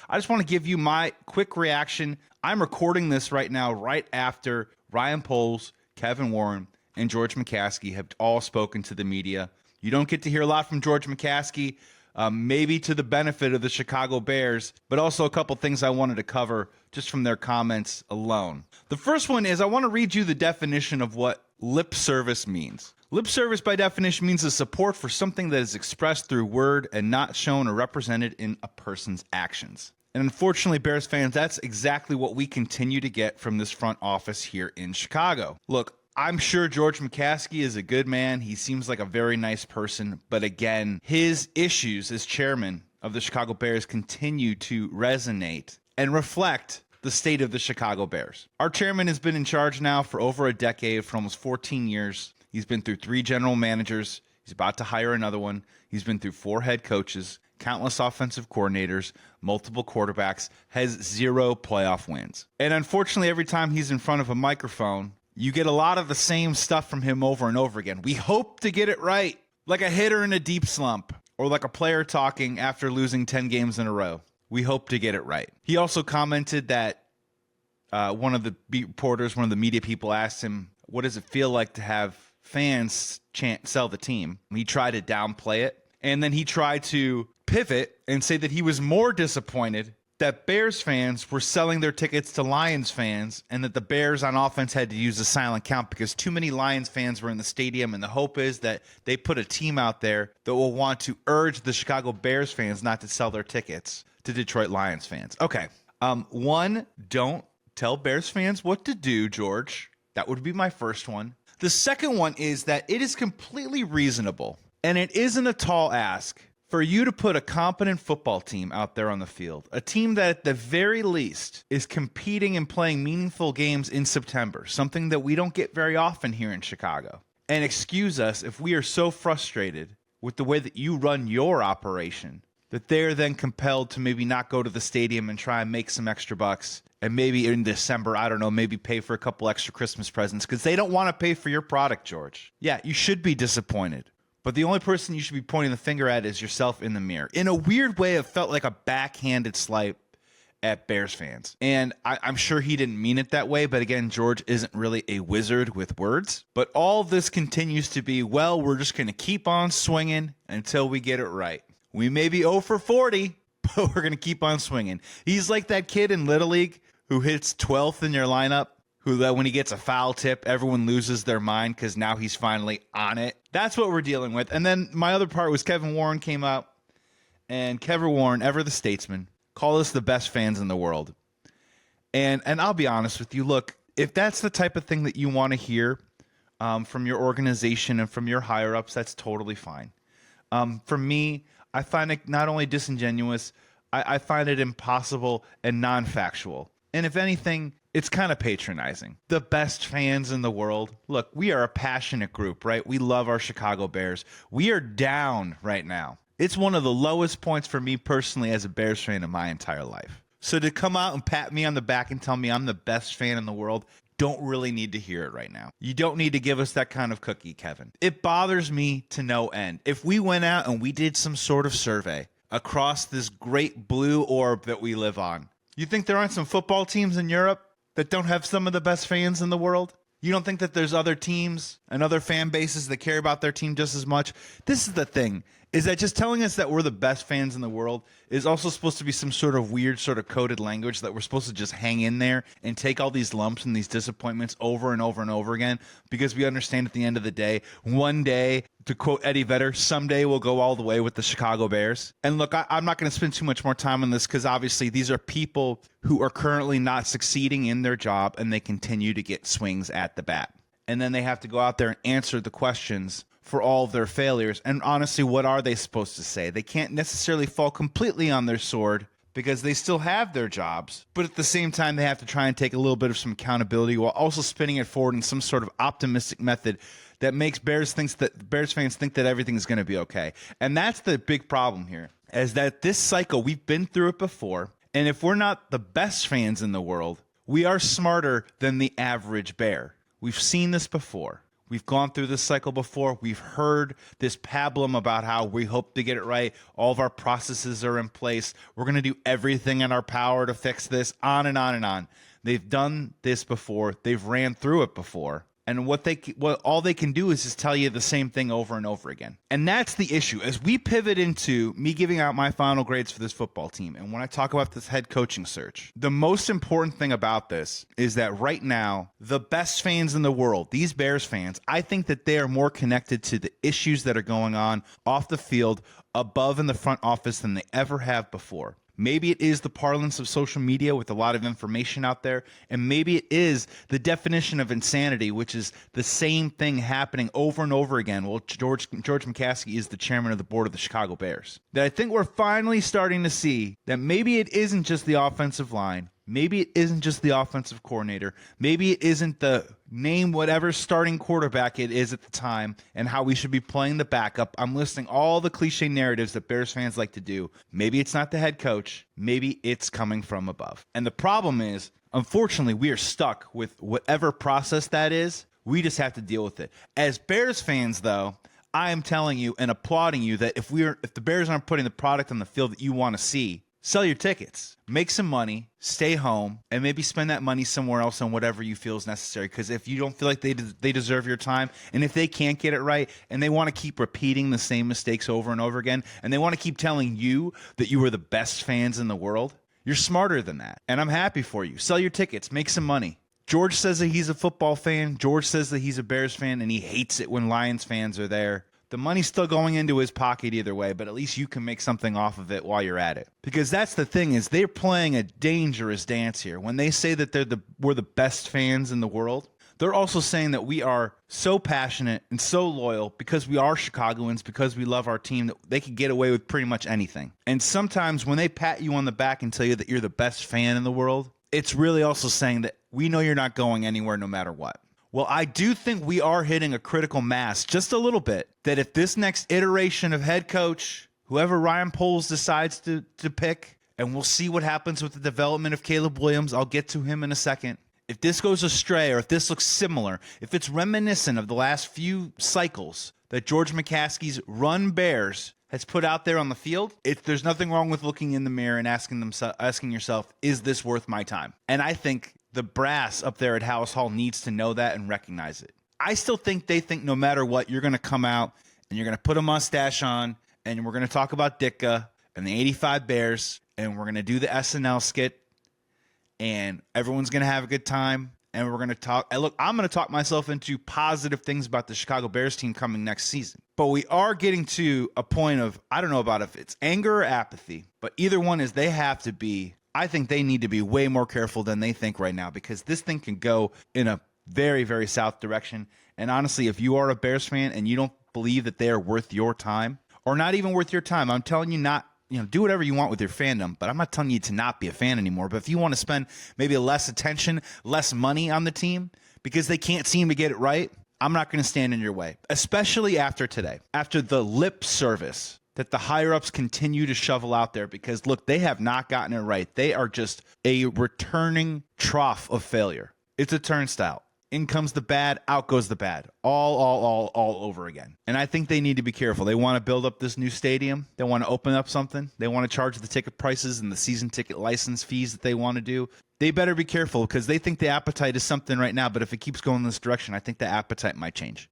I just want to give you my quick reaction. I'm recording this right now, right after Ryan Poles, Kevin Warren, and George McCaskey have all spoken to the media. You don't get to hear a lot from George McCaskey, maybe to the benefit of the Chicago Bears, but also a couple things I wanted to cover just from their comments alone. The first one is I want to read you the definition of what lip service means. Lip service, by definition, means the support for something that is expressed through word and not shown or represented in a person's actions. And unfortunately, Bears fans, that's exactly what we continue to get from this front office here in Chicago. Look, I'm sure George McCaskey is a good man. He seems like a very nice person. But again, his issues as chairman of the Chicago Bears continue to resonate and reflect the state of the Chicago Bears. Our chairman has been in charge now for over a decade, for almost 14 years. He's been through 3 general managers. He's about to hire another one. He's been through 4 head coaches, countless offensive coordinators, multiple quarterbacks, has 0 playoff wins. And unfortunately, every time he's in front of a microphone, you get a lot of the same stuff from him over and over again. We hope to get it right, like a hitter in a deep slump, or like a player talking after losing 10 games in a row. We hope to get it right. He also commented that one of the beat reporters, one of the media people, asked him, what does it feel like to have fans sell the team? He tried to downplay it, and then he tried to pivot and say that he was more disappointed that Bears fans were selling their tickets to Lions fans and that the Bears on offense had to use a silent count because too many Lions fans were in the stadium, and the hope is that they put a team out there that will want to urge the Chicago Bears fans not to sell their tickets to Detroit Lions fans. Okay. One, don't tell Bears fans what to do, George. That would be my first one. The second one is that it is completely reasonable, and it isn't a tall ask, for you to put a competent football team out there on the field, a team that at the very least is competing and playing meaningful games in September, something that we don't get very often here in Chicago. And excuse us if we are so frustrated with the way that you run your operation that they're then compelled to maybe not go to the stadium and try and make some extra bucks, and maybe in December, I don't know, maybe pay for a couple extra Christmas presents because they don't want to pay for your product, George. Yeah, you should be disappointed. But the only person you should be pointing the finger at is yourself in the mirror. In a weird way, it felt like a backhanded slight at Bears fans. And I'm sure he didn't mean it that way. But again, George isn't really a wizard with words. But all this continues to be, well, we're just going to keep on swinging until we get it right. We may be 0 for 40, but we're going to keep on swinging. He's like that kid in Little League who hits 12th in your lineup, who when he gets a foul tip, everyone loses their mind because now he's finally on it. That's what we're dealing with. And then my other part was Kevin Warren came out, and Kevin Warren, ever the statesman, called us the best fans in the world. And I'll be honest with you. Look, if that's the type of thing that you want to hear from your organization and from your higher-ups, that's totally fine. For me, I find it not only disingenuous, I find it impossible and non-factual. And if anything, it's kind of patronizing. The best fans in the world. Look, we are a passionate group, right? We love our Chicago Bears. We are down right now. It's one of the lowest points for me personally as a Bears fan in my entire life. So to come out and pat me on the back and tell me I'm the best fan in the world, don't really need to hear it right now. You don't need to give us that kind of cookie, Kevin. It bothers me to no end. If we went out and we did some sort of survey across this great blue orb that we live on, you think there aren't some football teams in Europe that don't have some of the best fans in the world? You don't think that there's other teams and other fan bases that care about their team just as much? This is the thing, is that just telling us that we're the best fans in the world is also supposed to be some sort of weird sort of coded language that we're supposed to just hang in there and take all these lumps and these disappointments over and over and over again because we understand at the end of the day, one day, to quote Eddie Vedder, someday we'll go all the way with the Chicago Bears. And look, I'm not going to spend too much more time on this because obviously these are people who are currently not succeeding in their job and they continue to get swings at the bat. And then they have to go out there and answer the questions for all of their failures. And honestly, what are they supposed to say? They can't necessarily fall completely on their sword because they still have their jobs. But at the same time, they have to try and take a little bit of some accountability while also spinning it forward in some sort of optimistic method that makes Bears fans think that everything is going to be okay. And that's the big problem here, is that this cycle, we've been through it before. And if we're not the best fans in the world, we are smarter than the average Bear. We've seen this before. We've gone through this cycle before. We've heard this pablum about how we hope to get it right. All of our processes are in place. We're going to do everything in our power to fix this, on and on and on. They've done this before. They've ran through it before. And what all they can do is just tell you the same thing over and over again. And that's the issue. As we pivot into me giving out my final grades for this football team, and when I talk about this head coaching search, the most important thing about this is that right now, the best fans in the world, these Bears fans, I think that they are more connected to the issues that are going on off the field, above in the front office than they ever have before. Maybe it is the parlance of social media with a lot of information out there, and maybe it is the definition of insanity, which is the same thing happening over and over again. Well, George McCaskey is the chairman of the board of the Chicago Bears. That I think we're finally starting to see that maybe it isn't just the offensive line. Maybe it isn't just the offensive coordinator. Maybe it isn't the name whatever starting quarterback it is at the time and how we should be playing the backup. I'm listing all the cliche narratives that Bears fans like to do. Maybe it's not the head coach. Maybe it's coming from above. And the problem is, unfortunately, we are stuck with whatever process that is. We just have to deal with it. As Bears fans, though, I am telling you and applauding you that if the Bears aren't putting the product on the field that you want to see, sell your tickets, make some money, stay home, and maybe spend that money somewhere else on whatever you feel is necessary. Because if you don't feel like they deserve your time, and if they can't get it right, and they want to keep repeating the same mistakes over and over again, and they want to keep telling you that you are the best fans in the world, you're smarter than that. And I'm happy for you. Sell your tickets, make some money. George says that he's a football fan. George says that he's a Bears fan, and he hates it when Lions fans are there. The money's still going into his pocket either way, but at least you can make something off of it while you're at it. Because that's the thing, is they're playing a dangerous dance here. When they say that we're the best fans in the world, they're also saying that we are so passionate and so loyal because we are Chicagoans, because we love our team, that they could get away with pretty much anything. And sometimes when they pat you on the back and tell you that you're the best fan in the world, it's really also saying that we know you're not going anywhere no matter what. Well, I do think we are hitting a critical mass just a little bit, that if this next iteration of head coach, whoever Ryan Poles decides to pick, and we'll see what happens with the development of Caleb Williams, I'll get to him in a second. If this goes astray, or if this looks similar, if it's reminiscent of the last few cycles that George McCaskey's run Bears has put out there on the field, there's nothing wrong with looking in the mirror and asking yourself, is this worth my time? And I think the brass up there at House Hall needs to know that and recognize it. I still think they think no matter what, you're going to come out and you're going to put a mustache on, and we're going to talk about Ditka and the 85 Bears, and we're going to do the SNL skit, and everyone's going to have a good time, and we're going to talk. Look, I'm going to talk myself into positive things about the Chicago Bears team coming next season. But we are getting to a point of, I don't know about if it's anger or apathy, but either one is they have to be. I think they need to be way more careful than they think right now, because this thing can go in a very, very south direction. And honestly, if you are a Bears fan and you don't believe that they are worth your time, or not even worth your time, I'm telling you not, do whatever you want with your fandom, but I'm not telling you to not be a fan anymore. But if you want to spend maybe less attention, less money on the team because they can't seem to get it right, I'm not going to stand in your way, especially after today, after the lip service that the higher-ups continue to shovel out there, because, look, they have not gotten it right. They are just a returning trough of failure. It's a turnstile. In comes the bad, out goes the bad. All over again. And I think they need to be careful. They want to build up this new stadium. They want to open up something. They want to charge the ticket prices and the season ticket license fees that they want to do. They better be careful, because they think the appetite is something right now, but if it keeps going in this direction, I think the appetite might change.